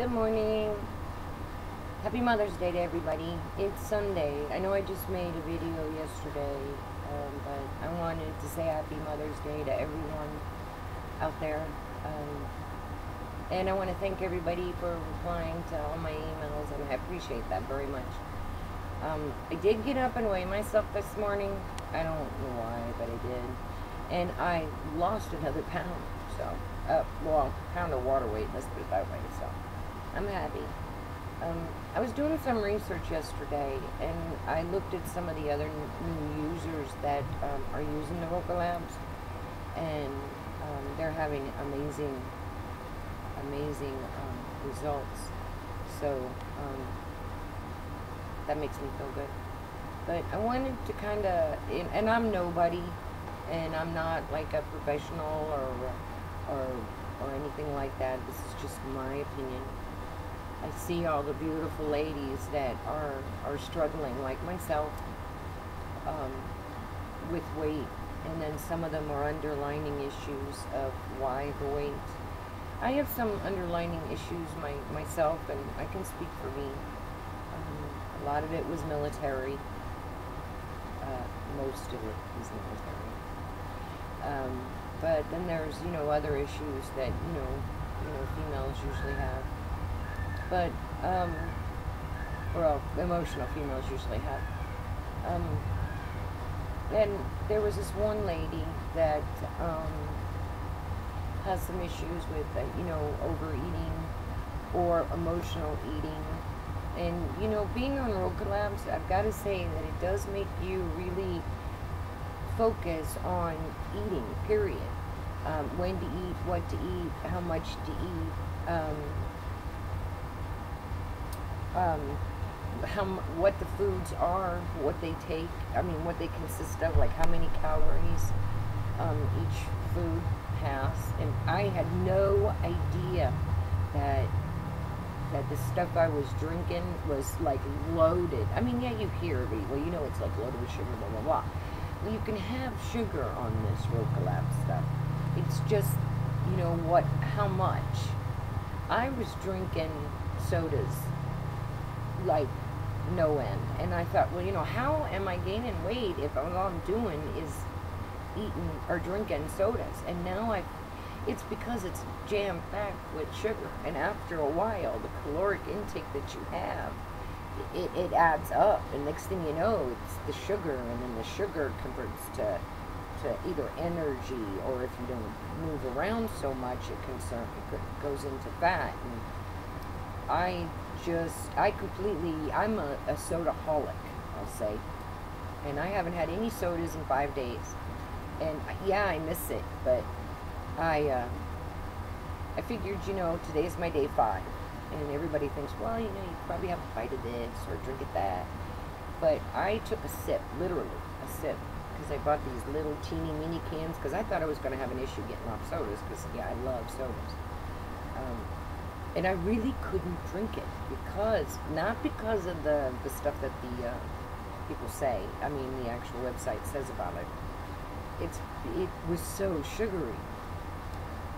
Good morning. Happy Mother's Day to everybody. It's Sunday. I know I just made a video yesterday, but I wanted to say Happy Mother's Day to everyone out there. And I want to thank everybody for replying to all my emails, and I appreciate that very much. I did get up and weigh myself this morning. I don't know why, but I did. And I lost another pound. So, well, pound of water weight, let's put it that way. So, I'm happy. I was doing some research yesterday, and I looked at some of the other new users that are using the Roca Labs, and they're having amazing results. So that makes me feel good. But I wanted to kind of, and I'm nobody, and I'm not like a professional or anything like that. This is just my opinion. I see all the beautiful ladies that are struggling, like myself, with weight, and then some of them are underlining issues of why the weight. I have some underlining issues myself, and I can speak for me. A lot of it was military. Most of it was military. But then there's, other issues that, females usually have. But, well, emotional females usually have. And there was this one lady that has some issues with, overeating or emotional eating. And, being on Roca Labs, I've got to say that it does make you really focus on eating, period. When to eat, what to eat, how much to eat, what the foods are, what they take, what they consist of, like how many calories each food has. And I had no idea that the stuff I was drinking was like loaded. Yeah, you hear me. Well, it's like loaded with sugar, blah, blah, blah. Well, you can have sugar on this Roca Lab stuff. It's just, how much. I was drinking sodas like no end. And I thought, well, how am I gaining weight if all I'm doing is eating or drinking sodas? And now it's because it's jam-packed with sugar. And after a while, the caloric intake that you have, it adds up. And next thing you know, it's the sugar, and then the sugar converts to either energy, or if you don't move around so much, it goes into fat. And I'm a soda-holic, I'll say. And I haven't had any sodas in 5 days. And yeah, I miss it, but I figured, today's my day 5. And everybody thinks, well, you probably have a bite of this or drink of that. But I took a sip, literally a sip, because I bought these little teeny mini cans, because I thought I was going to have an issue getting off sodas, because, yeah, I love sodas. And I really couldn't drink it, not because of the stuff that the people say, the actual website says about it. It was so sugary.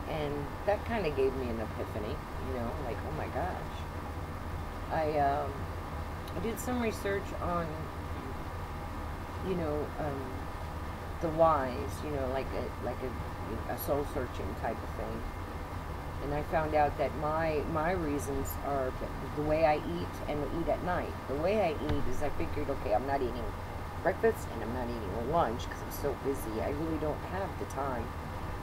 And that kind of gave me an epiphany, like, oh my gosh. I did some research on, the whys, like a soul-searching type of thing. And I found out that my reasons are the way I eat and eat at night. The way I eat is I figured, okay, I'm not eating breakfast and I'm not eating lunch because I'm so busy. I really don't have the time.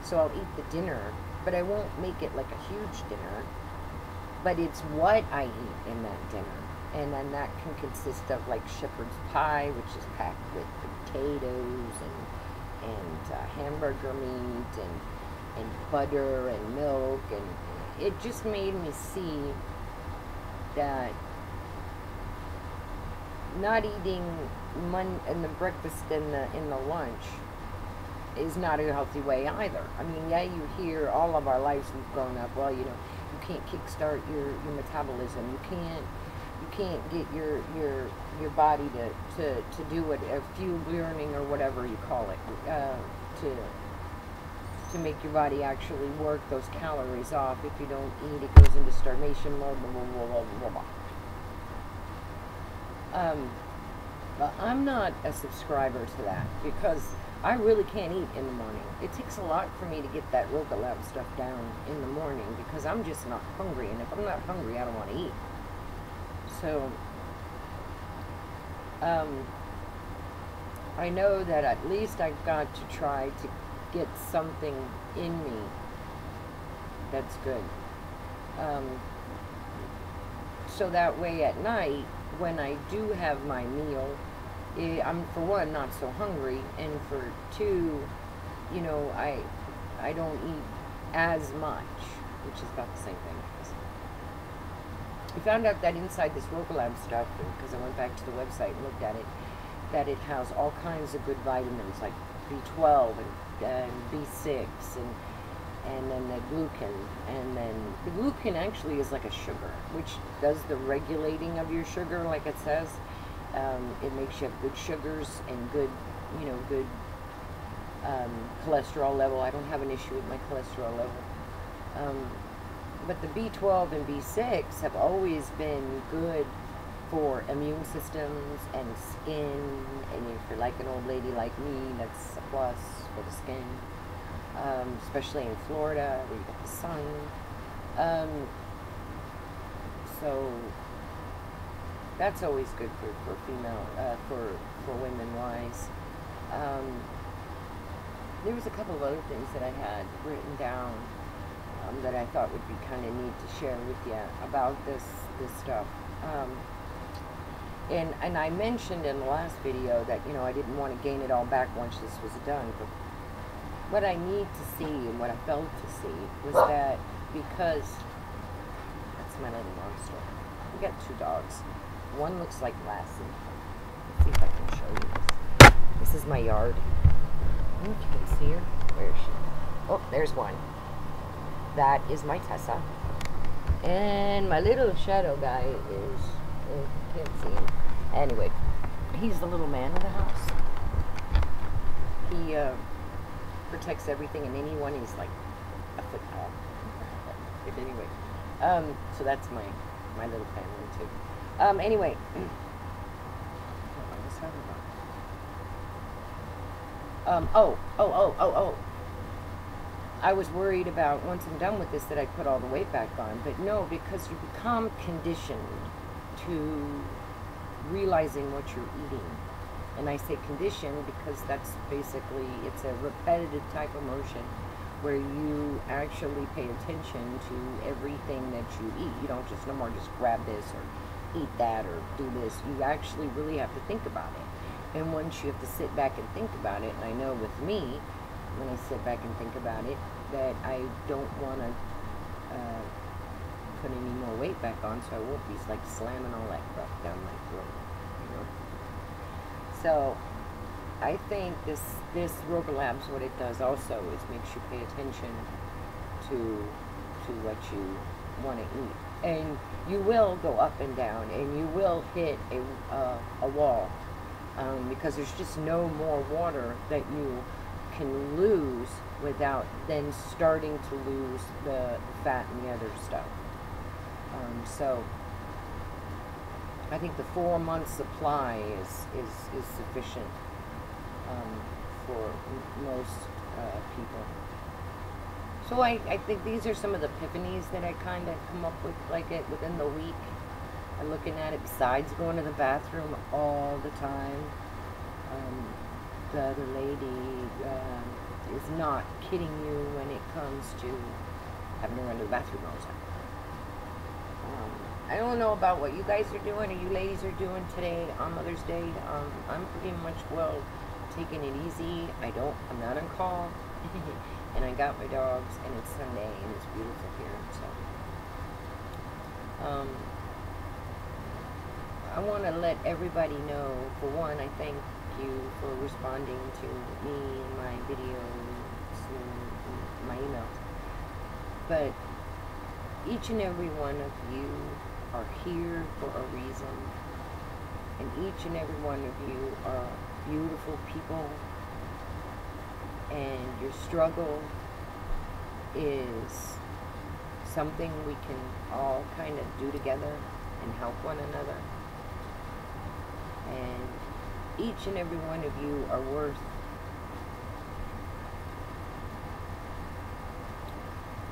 So I'll eat the dinner, but I won't make it like a huge dinner. But it's what I eat in that dinner. And then that can consist of like shepherd's pie, which is packed with potatoes and hamburger meat and butter and milk, and it just made me see that not eating in the breakfast and in the lunch is not a healthy way either. Yeah, you hear all of our lives we've grown up, well, you can't kickstart your metabolism. You can't get your body to do what fuel burning or whatever you call it, to make your body actually work those calories off. If you don't eat, it goes into starvation mode, blah, blah, blah, blah, blah, blah. But I'm not a subscriber to that because I really can't eat in the morning. It takes a lot for me to get that Roca Lab stuff down in the morning because I'm just not hungry. And if I'm not hungry, I don't want to eat. So, I know that at least I've got to try to get something in me that's good. So that way at night, when I do have my meal, I'm, for one, not so hungry, and for two, you know, I don't eat as much, which is about the same thing. I found out that inside this Roca Lab stuff, because I went back to the website and looked at it, that it has all kinds of good vitamins like B12 and B6 and then the glucan, and then the glucan actually is like a sugar, which does the regulating of your sugar, like it says. It makes you have good sugars and good, you know, good cholesterol level. I don't have an issue with my cholesterol level. But the B12 and B6 have always been good for immune systems and skin, and if you're like an old lady like me, that's a plus for the skin, especially in Florida where you get the sun. So that's always good for female, for women wise. There was a couple of other things that I had written down that I thought would be kind of neat to share with you about this stuff. And I mentioned in the last video that, you know, I didn't want to gain it all back once this was done, but what I need to see and what I felt to see was that because that's my little monster. We got two dogs. One looks like Lassie. Let's see if I can show you this. This is my yard. I don't know if you can see her. Where is she? Oh, there's one. That is my Tessa. And my little shadow guy is, can't see him. Anyway, he's the little man of the house. He protects everything and anyone. He's like a foot tall. But anyway, so that's my little family too. Anyway, what was I talking about? I was worried about, once I'm done with this, that I put all the weight back on. But no, because you become conditioned to realizing what you're eating. And I say conditioned because that's basically, it's a repetitive type of motion where you actually pay attention to everything that you eat. You don't just no more just grab this or eat that or do this. You actually really have to think about it. And once you have to sit back and think about it, and I know with me, when I sit back and think about it, that I don't want to put any more weight back on, so I won't be like slamming all that crap down my throat, you know. So I think this Roca Labs, what it does also is makes you pay attention to what you want to eat, and you will go up and down, and you will hit a wall, because there's just no more water that you can lose without then starting to lose the fat and the other stuff. So I think the 4-month supply is sufficient for most people. So I think these are some of the epiphanies that I kind of come up with, like it within the week. I'm looking at it besides going to the bathroom all the time. The other lady is not kidding you when it comes to having to run to the bathroom all the time. I don't know about what you guys are doing or you ladies are doing today on Mother's Day. I'm pretty much, well, taking it easy. I'm not on call. And I got my dogs, and it's Sunday, and it's beautiful here, so. I want to let everybody know, for one, I thank you for responding to me and my videos and my emails. But each and every one of you are here for a reason. And each and every one of you are beautiful people. And your struggle is something we can all kind of do together and help one another. And each and every one of you are worth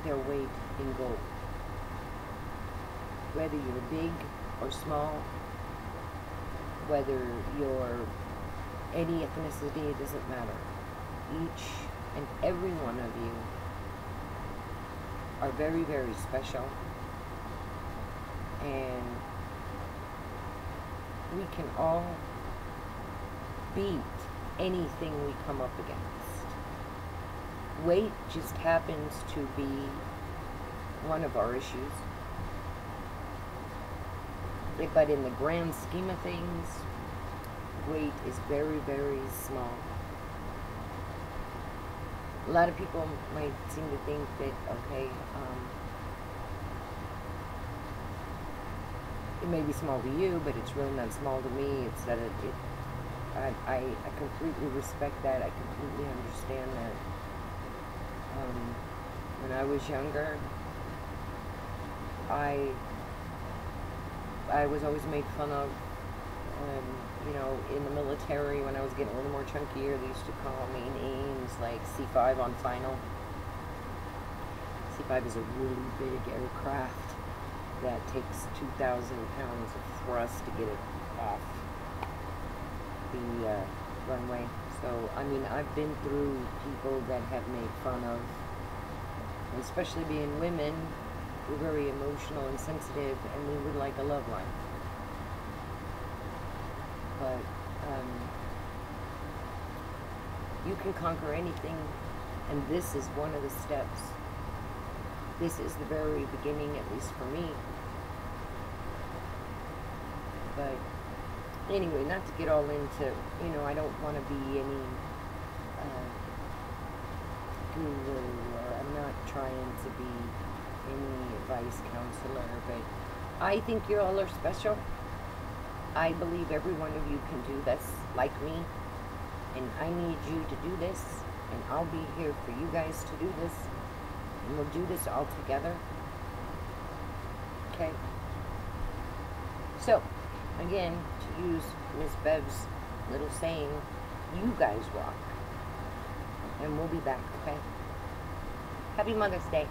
their weight in gold. Whether you're big or small, whether you're any ethnicity, it doesn't matter. Each and every one of you are very, very special, and we can all beat anything we come up against. Weight just happens to be one of our issues, but in the grand scheme of things, weight is very, very small. A lot of people might seem to think that, okay, it may be small to you, but it's really not small to me. It's that I completely respect that. I completely understand that. When I was younger, I was always made fun of. You know, in the military, when I was getting a little more chunkier, they used to call me names like C5 on final. C5 is a really big aircraft that takes 2,000 pounds of thrust to get it off the runway. So, I mean, I've been through people that have made fun of, and especially being women, we're very emotional and sensitive, and we would like a love line. But you can conquer anything, and this is one of the steps. This is the very beginning, at least for me. But anyway, not to get all into, you know, I don't want to be any guru, or I'm not trying to be any advice counselor, but I think you all are special. I believe every one of you can do this like me, and I need you to do this, and I'll be here for you guys to do this, and we'll do this all together. Okay? So, again, to use Miss Bev's little saying, you guys rock. And we'll be back, okay? Happy Mother's Day.